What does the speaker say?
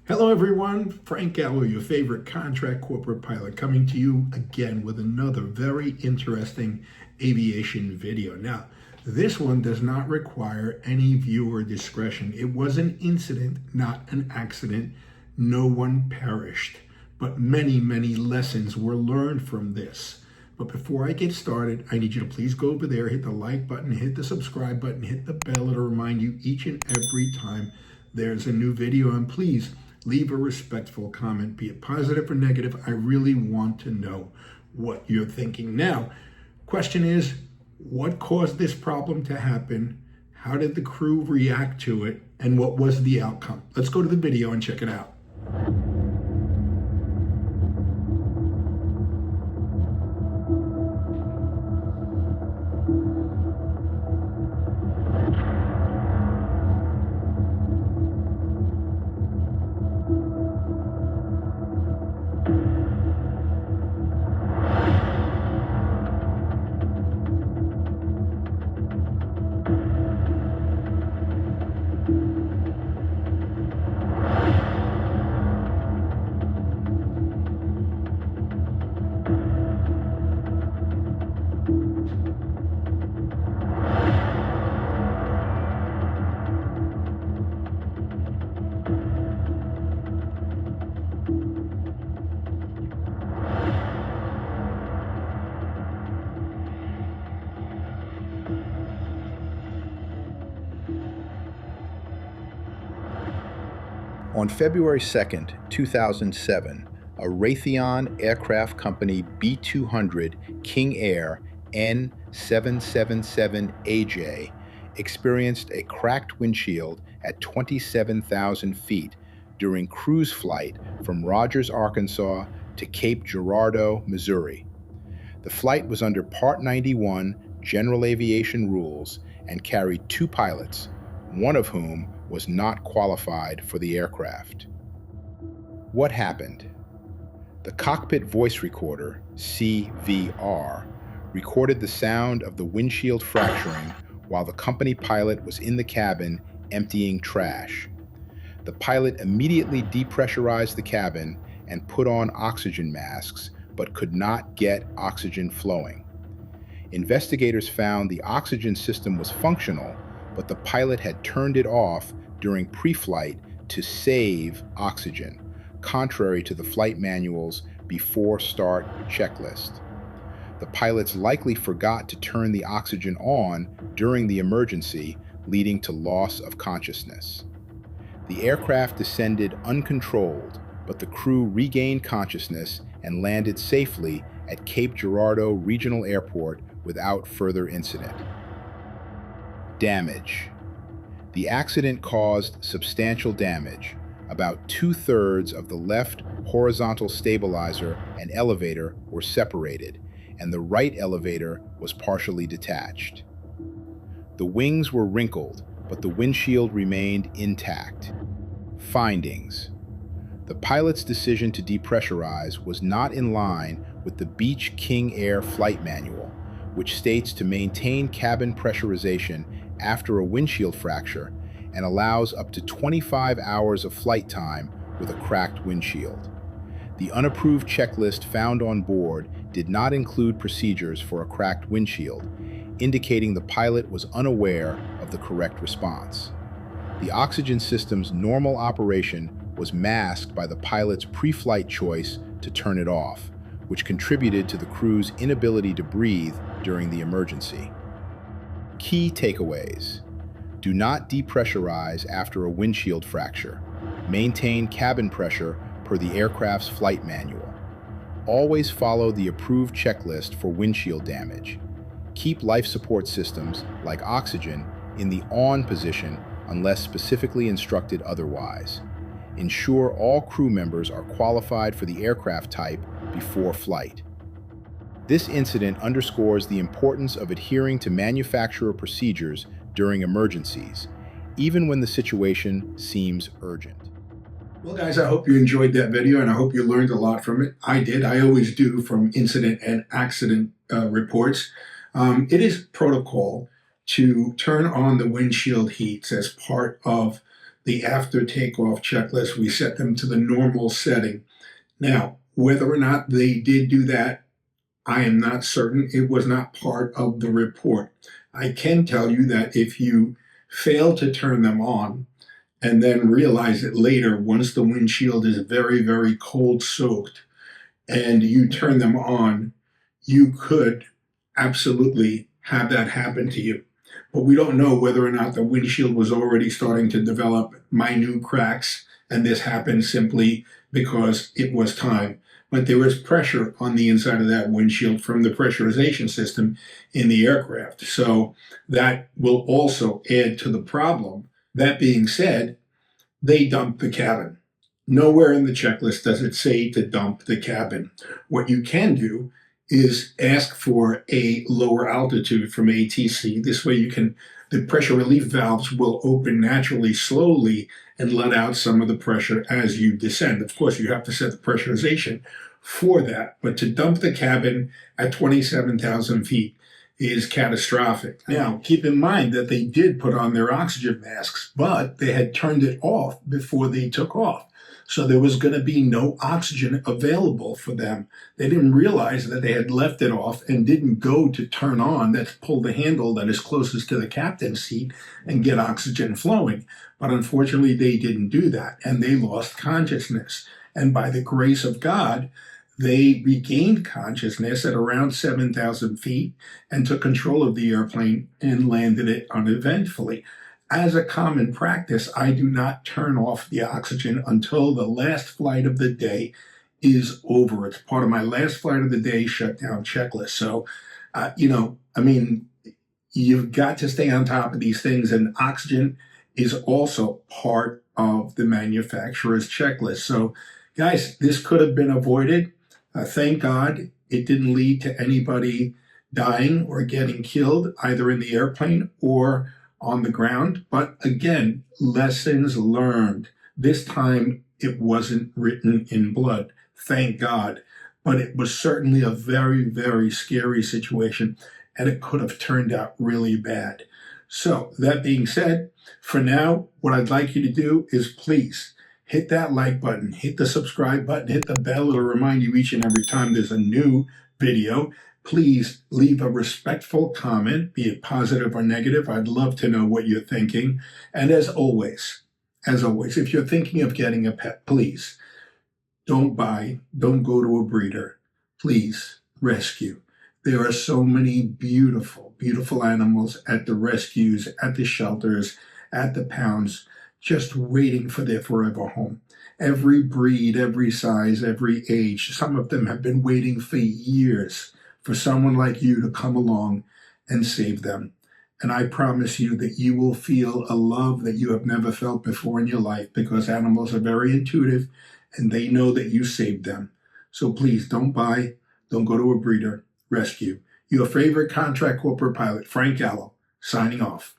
Hello everyone, Frank Gallo, your favorite contract corporate pilot, coming to you again with another very interesting aviation video. Now, this one does not require any viewer discretion. It was an incident, not an accident. No one perished, but many lessons were learned from this. But before I get started, I need you to please go over there, hit the like button, hit the subscribe button, hit the bell to remind you each and every time there's a new video, and please leave a respectful comment, be it positive or negative. I really want to know what you're thinking. Now, question is, what caused this problem to happen? How did the crew react to it? And what was the outcome? Let's go to the video and check it out. On February 2nd, 2007, a Raytheon aircraft company B200 King Air N777AJ experienced a cracked windshield at 27,000 feet during cruise flight from Rogers, Arkansas to Cape Girardeau, Missouri. The flight was under Part 91 General Aviation rules and carried two pilots, one of whom was not qualified for the aircraft. What happened? The cockpit voice recorder, CVR, recorded the sound of the windshield fracturing while the company pilot was in the cabin emptying trash. The pilot immediately depressurized the cabin and put on oxygen masks, but could not get oxygen flowing. Investigators found the oxygen system was functional, but the pilot had turned it off during pre-flight to save oxygen, contrary to the flight manual's before start checklist. The pilots likely forgot to turn the oxygen on during the emergency, leading to loss of consciousness. The aircraft descended uncontrolled, but the crew regained consciousness and landed safely at Cape Girardeau Regional Airport without further incident. Damage. The accident caused substantial damage. About 2/3 of the left horizontal stabilizer and elevator were separated, and the right elevator was partially detached. The wings were wrinkled, but the windshield remained intact. Findings. The pilot's decision to depressurize was not in line with the Beech King Air flight manual, which states to maintain cabin pressurization after a windshield fracture and allows up to 25 hours of flight time with a cracked windshield. The unapproved checklist found on board did not include procedures for a cracked windshield, indicating the pilot was unaware of the correct response. The oxygen system's normal operation was masked by the pilot's pre-flight choice to turn it off, which contributed to the crew's inability to breathe during the emergency. Key takeaways. Do not depressurize after a windshield fracture. Maintain cabin pressure per the aircraft's flight manual. Always follow the approved checklist for windshield damage. Keep life support systems, like oxygen, in the on position unless specifically instructed otherwise. Ensure all crew members are qualified for the aircraft type before flight. This incident underscores the importance of adhering to manufacturer procedures during emergencies, even when the situation seems urgent. Well, guys, I hope you enjoyed that video, and I hope you learned a lot from it. I did. I always do from incident and accident reports. It is protocol to turn on the windshield heats as part of the after takeoff checklist. We set them to the normal setting. Now, whether or not they did do that, I am not certain. It was not part of the report. I can tell you that if you fail to turn them on and then realize it later, once the windshield is very, very cold soaked, and you turn them on, you could absolutely have that happen to you. But we don't know whether or not the windshield was already starting to develop minute cracks, and this happened simply because it was time. But there was pressure on the inside of that windshield from the pressurization system in the aircraft. So that will also add to the problem. That being said, they dumped the cabin. Nowhere in the checklist does it say to dump the cabin. What you can do is ask for a lower altitude from ATC. This way the pressure relief valves will open naturally slowly and let out some of the pressure as you descend. Of course, you have to set the pressurization for that, but to dump the cabin at 27,000 feet is catastrophic. Now, keep in mind that they did put on their oxygen masks, but they had turned it off before they took off. So there was going to be no oxygen available for them. They didn't realize that they had left it off and didn't go to turn on, that's pull the handle that is closest to the captain's seat and get oxygen flowing. But unfortunately, they didn't do that, and they lost consciousness. And by the grace of God, they regained consciousness at around 7,000 feet and took control of the airplane and landed it uneventfully. As a common practice, I do not turn off the oxygen until the last flight of the day is over. It's part of my last flight of the day shutdown checklist. So, you've got to stay on top of these things, and oxygen is also part of the manufacturer's checklist. So, guys, this could have been avoided. Thank God it didn't lead to anybody dying or getting killed, either in the airplane or on the ground. But again, lessons learned. This time it wasn't written in blood, thank God. But it was certainly a very, very scary situation, and it could have turned out really bad. So that being said, for now, what I'd like you to do is please hit that like button, hit the subscribe button, hit the bell. It'll remind you each and every time there's a new video. Please leave a respectful comment, be it positive or negative. I'd love to know what you're thinking. And as always, if you're thinking of getting a pet, please don't go to a breeder. Please rescue. There are so many beautiful, beautiful animals at the rescues, at the shelters, at the pounds, just waiting for their forever home. Every breed, every size, every age. Some of them have been waiting for years for someone like you to come along and save them. And I promise you that you will feel a love that you have never felt before in your life, because animals are very intuitive and they know that you saved them. So please don't go to a breeder, rescue. Your favorite contract corporate pilot, Frank Gallo, signing off.